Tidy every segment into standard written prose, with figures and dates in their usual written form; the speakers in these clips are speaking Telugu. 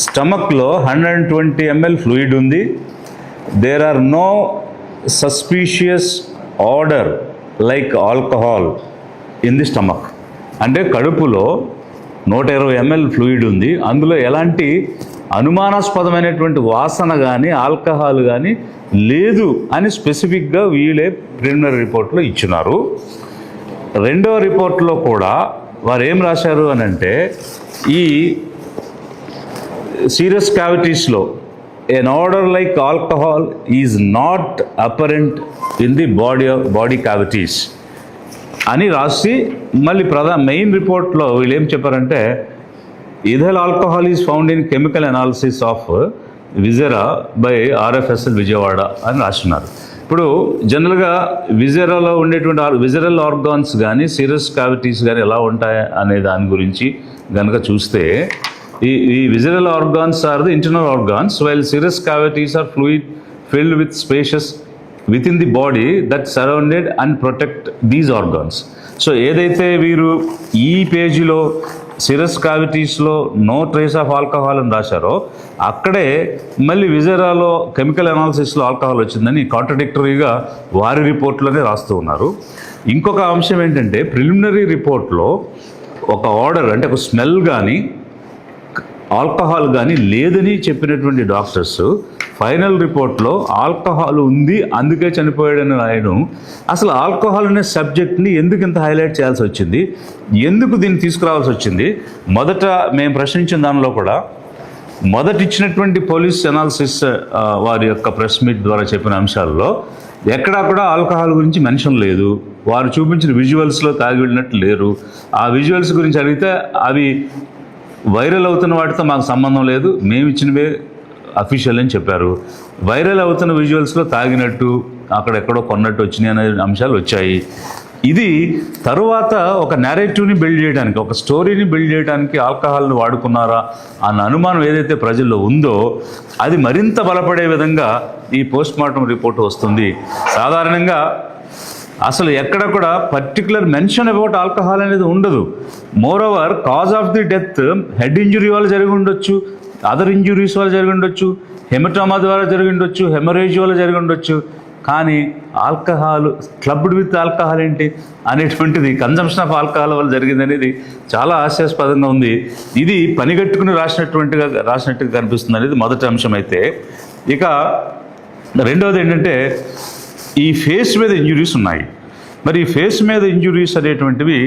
స్టమక్లో 120 ml ఫ్లూయిడ్ ఉంది. There are no suspicious order like alcohol in the stomach. అంటే కడుపులో 120 ml ఫ్లూయిడ్ ఉంది, అందులో ఎలాంటి అనుమానాస్పదమైనటువంటి వాసన కానీ ఆల్కహాల్ కానీ లేదు అని స్పెసిఫిక్గా వీళ్ళే ప్రిలిమినరీ రిపోర్ట్లో ఇచ్చినారు. రెండవ రిపోర్ట్లో కూడా వారు ఏం రాశారు అని అంటే, ఈ serious క్యావిటీస్లో an order like alcohol is not apparent in the body cavities అని రాసి మళ్ళీ మెయిన్ రిపోర్ట్లో వీళ్ళు ఏం చెప్పారంటే, ethyl alcohol is found in chemical analysis of viscera by RFSL Vijayawada అని రాస్తున్నారు. ఇప్పుడు జనరల్గా విజెరాలో ఉండేటువంటి విజరల్ ఆర్గాన్స్ కానీ సీరియస్ క్యావిటీస్ కానీ ఎలా ఉంటాయి అనే దాని గురించి కనుక చూస్తే, ఈ visceral organs are the internal organs, while serous cavities are fluid filled with spacious with in the body that surrounded and protect these organs. So ఏదైతే వీరు ఈ పేజీలో సీరియస్ క్యావిటీస్లో నో ట్రేస్ ఆఫ్ ఆల్కహాల్ అని రాశారో, అక్కడే మళ్ళీ విజరాలో కెమికల్ అనాలిసిస్లో ఆల్కహాల్ వచ్చిందని కాంట్రడిక్టరీగా వారి రిపోర్ట్లోనే రాస్తూ ఉన్నారు. ఇంకొక అంశం ఏంటంటే, ప్రిలిమినరీ రిపోర్ట్లో ఒక ఆర్డర్ అంటే ఒక స్మెల్ కానీ ఆల్కహాల్ కానీ లేదని చెప్పినటువంటి డాక్టర్స్ ఫైనల్ రిపోర్ట్లో ఆల్కహాల్ ఉంది అందుకే చనిపోయాడని రాయడం, అసలు ఆల్కహాల్ అనే సబ్జెక్ట్ని ఎందుకు ఇంత హైలైట్ చేయాల్సి వచ్చింది, ఎందుకు దీన్ని తీసుకురావాల్సి వచ్చింది? మొదట మేము ప్రశ్నించిన దానిలో కూడా మొదట ఇచ్చినటువంటి పోలీస్ అనాలిసిస్ వారి యొక్క ప్రెస్ మీట్ ద్వారా చెప్పిన అంశాల్లో ఎక్కడా కూడా ఆల్కహాల్ గురించి మెన్షన్ లేదు. వారు చూపించిన విజువల్స్లో తాగి వెళ్ళినట్టు లేరు. ఆ విజువల్స్ గురించి అడిగితే అవి వైరల్ అవుతున్న వాటితో మాకు సంబంధం లేదు, మేము ఇచ్చినవే అఫీషియల్ అని చెప్పారు. వైరల్ అవుతున్న విజువల్స్లో తాగినట్టు అక్కడెక్కడో కొన్నట్టు వచ్చినాయి అనే అంశాలు వచ్చాయి. ఇది తరువాత ఒక నేరేటివ్ని బిల్డ్ చేయడానికి, ఒక స్టోరీని బిల్డ్ చేయడానికి ఆల్కహాల్ని వాడుకున్నారా అన్న అనుమానం ఏదైతే ప్రజల్లో ఉందో అది మరింత బలపడే విధంగా ఈ పోస్ట్ మార్టం రిపోర్ట్ వస్తుంది. సాధారణంగా అసలు ఎక్కడ కూడా పర్టికులర్ మెన్షన్ అబౌట్ ఆల్కహాల్ అనేది ఉండదు. More over cause of the death head injury వల్ల జరిగి ఉండొచ్చు, అదర్ ఇంజురీస్ వల్ల జరిగి ఉండొచ్చు, హెమటామా ద్వారా జరిగి ఉండొచ్చు, హెమరేజ్ వల్ల జరిగి ఉండొచ్చు. కానీ ఆల్కహాల్ క్లబ్డ్ విత్ ఆల్కహాల్ ఏంటి అనేటువంటిది, కన్జంప్షన్ ఆఫ్ ఆల్కహాల్ వల్ల జరిగింది అనేది చాలా హాస్యాస్పదంగా ఉంది. ఇది పనిగట్టుకుని రాసినట్టుగా కనిపిస్తుంది అనేది మొదటి అంశం. అయితే ఇక రెండవది ఏంటంటే, ఈ ఫేస్ మీద ఇంజురీస్ ఉన్నాయి. మరి ఈ ఫేస్ మీద ఇంజురీస్ అనేటువంటివి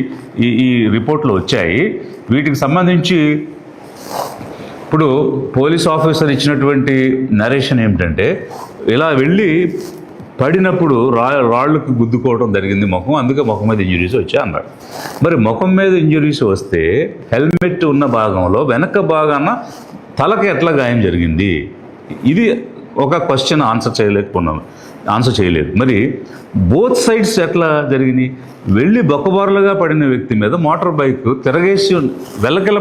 ఈ రిపోర్ట్లో వచ్చాయి. వీటికి సంబంధించి ఇప్పుడు పోలీస్ ఆఫీసర్ ఇచ్చినటువంటి నరేషన్ ఏమిటంటే, ఇలా వెళ్ళి పడినప్పుడు రాళ్ళకు గుద్దుకోవడం జరిగింది ముఖం, అందుకే ముఖం మీద ఇంజురీస్ వచ్చాయి అన్నాడు. మరి ముఖం మీద ఇంజురీస్ వస్తే హెల్మెట్ ఉన్న భాగంలో వెనక భాగాన తలకి ఎట్లా గాయం జరిగింది? ఇది ఒక క్వశ్చన్ ఆన్సర్ చేయలేదు. మరి బోత్ సైడ్స్ ఎట్లా జరిగినాయి? వెళ్ళి బొక్కబారులుగా పడిన వ్యక్తి మీద మోటార్ బైక్ తిరగేసి వెల్లకిల్ల